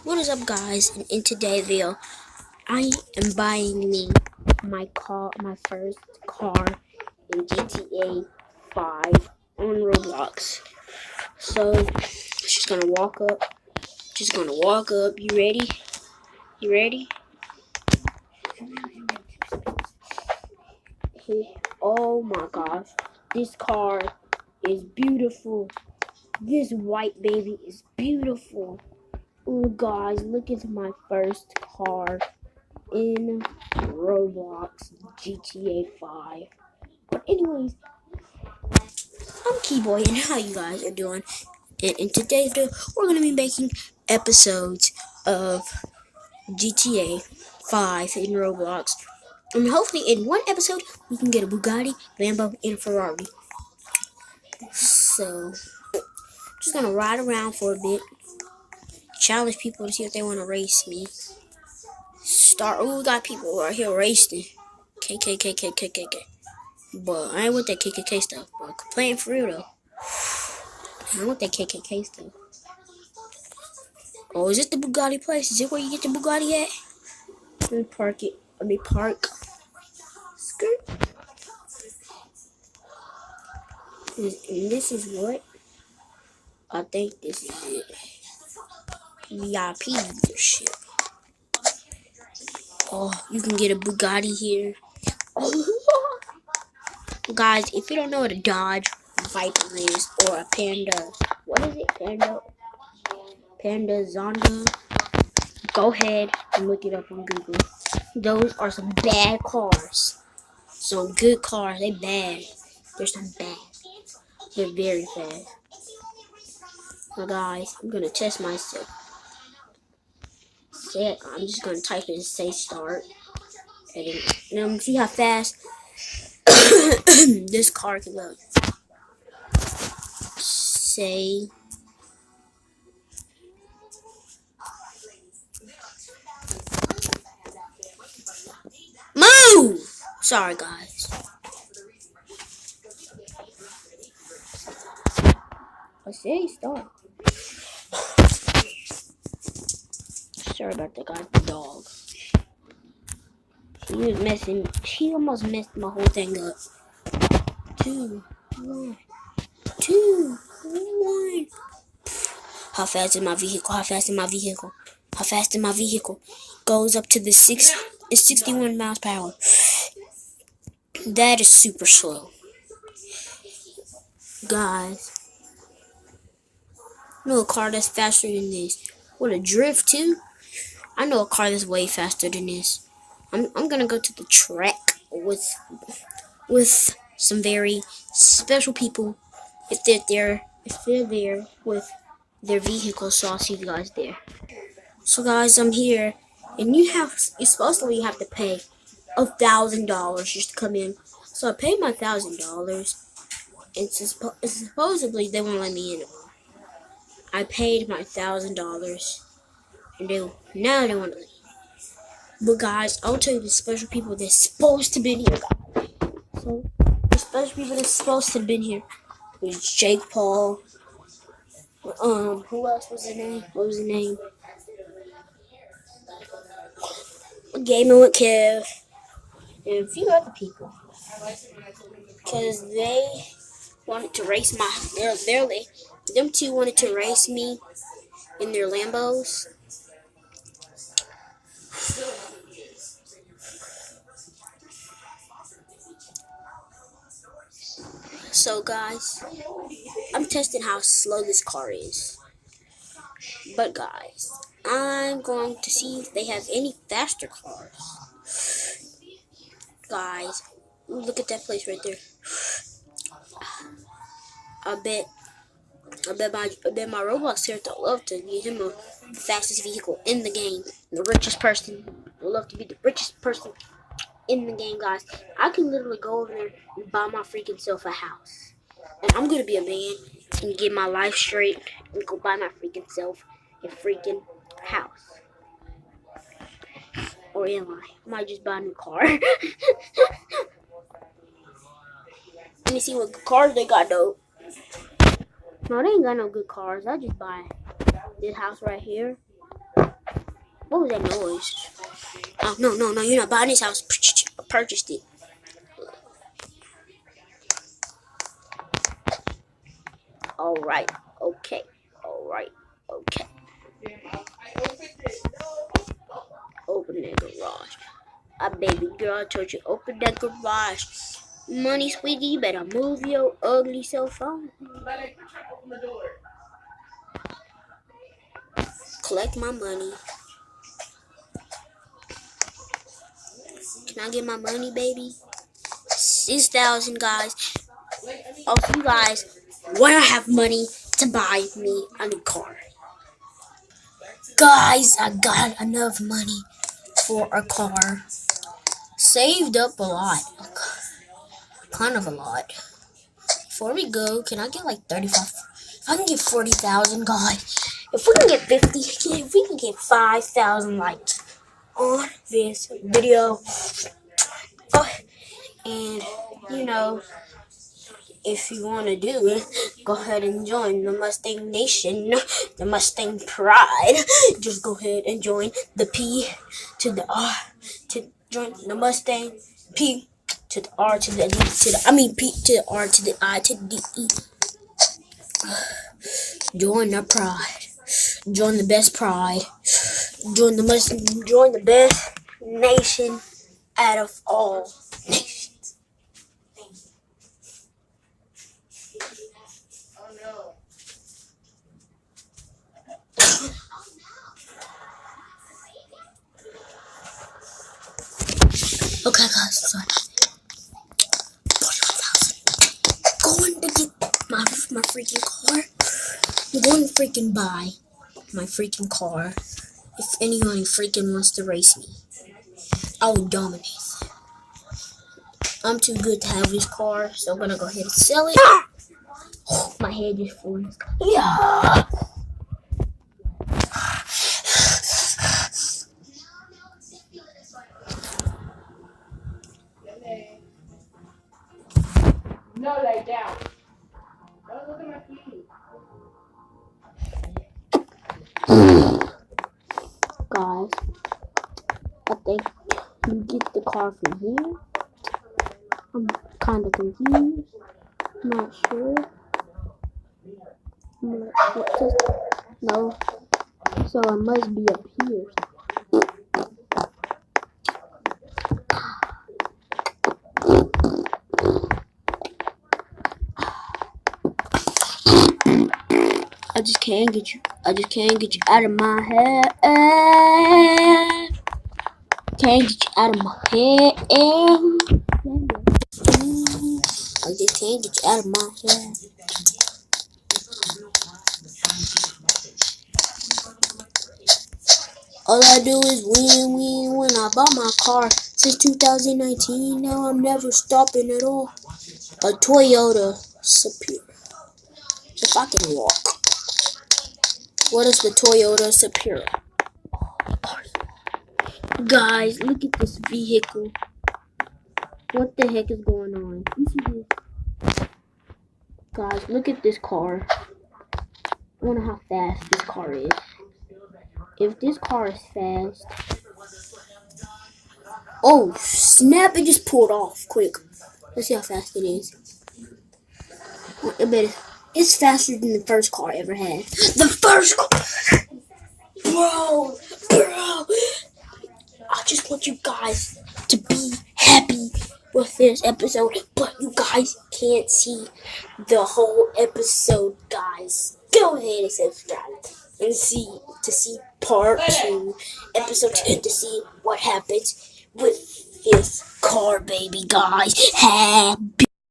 What is up, guys? In today's video, I am buying my first car in GTA 5 on Roblox. So, just gonna walk up. You ready? You ready? Oh my gosh, this car is beautiful. This white baby is beautiful. Oh, guys, look at my first car in Roblox GTA 5. But anyways, I'm Keyboy, and how you guys are doing? And in today's video, we're going to be making episodes of GTA 5 in Roblox. And hopefully in one episode, we can get a Bugatti, Lambo, and Ferrari. So, just going to ride around for a bit, challenge people to see if they want to race me. We got people right here racing. KKKKKKK. But I ain't with that KKK stuff. But playing for real though. I don't want that KKK stuff. Oh, is it the Bugatti place? Is it where you get the Bugatti at? Let me park it. Let me park. Skirt. And this is what? I think this is it. VIP dealership. Oh, you can get a Bugatti here. Oh. Guys, if you don't know what a Dodge Viper is, or a Panda, what is it? Panda Zonda. Go ahead and look it up on Google. Those are some bad cars. Some good cars, they bad. There's some bad. They're very bad. So guys, I'm gonna test myself. I'm just gonna type in say start. And then see how fast this car can go. Say move! Sorry guys. I say start. Sorry about that, guys. The dog. She almost messed my whole thing up. 2, 1, 2, 1. How fast is my vehicle? How fast is my vehicle? How fast is my vehicle? Goes up to the 61 miles per hour. That is super slow. Guys, I know a car that's faster than this. What, a drift too? I know a car that's way faster than this. I'm gonna go to the track with some very special people. If they're there with their vehicle, so I'll see you guys there. So guys, I'm here, and you supposedly have to pay $1,000 just to come in. So I paid my $1,000, and supposedly they won't let me in. I paid my $1,000, and now they want to let me. But guys, I'll tell you the special people that's supposed to be here. So the special people that's supposed to have been here was Jake Paul. Who else was his name? What was his name? Gaming with Kev, and a few other people, because they wanted to race them two wanted to race me in their Lambos. So guys, I'm testing how slow this car is. But guys, I'm going to see if they have any faster cars. Guys, look at that place right there. I bet my Roblox character would love to give him the fastest vehicle in the game. The richest person would love to be the richest person in the game, guys. I can literally go over there and buy my freaking self a house. And I'm gonna be a man and get my life straight and go buy my freaking self a freaking house. Or am I? I might just buy a new car. Let me see what cars they got though. No, they ain't got no good cars. I just buy this house right here. What was that noise? Oh, no, you're not buying this house. I purchased it. Alright, okay. Open that garage. Baby girl, I told you, open that garage. Money, sweetie, you better move your ugly self on. Collect my money. Can I get my money, baby? 6,000, guys. Oh, you guys wanna have money to buy me a new car? Guys, I got enough money for a car. Saved up a lot. Kind of a lot. Before we go, can I get like 35? If I can get 40,000, guys. If we can get 50, if we can get 5,000 likes on this video. And, you know, if you want to do it, go ahead and join the Mustang Nation, the Mustang Pride. Just go ahead and join the P to the R, to join the Mustang P to the R to the D to the, P to the R to the I to the E. Join the Pride. Join the best Pride. Join the best nation out of all nations. Okay, guys, sorry. 41,000. Going to get my freaking car. I'm going to freaking buy my freaking car. If anyone freaking wants to race me, I will dominate. I'm too good to have this car, so I'm gonna go ahead and sell it. Oh, my head just flew. Yeah. No, lay down. Don't look at my feet. Guys, I think you get the car from here. I'm kind of confused. Not sure. No. So I must be up here. I just can't get you out of my head. Can't get you out of my head. I just can't get you out of my head. All I do is win when I bought my car. Since 2019, now I'm never stopping at all. A Toyota Superior. If I can walk. What is the Toyota Superior? Guys, look at this vehicle. What the heck is going on? You see this? Guys, look at this car. I wonder how fast this car is. If this car is fast... Oh, snap, it just pulled off quick. Let's see how fast it is. It's faster than the first car I ever had. The first car! Bro! I just want you guys to be happy with this episode, but you guys can't see the whole episode, guys. Go ahead and subscribe and see part 2, episode 2, to see what happens with this car, baby, guys. Happy.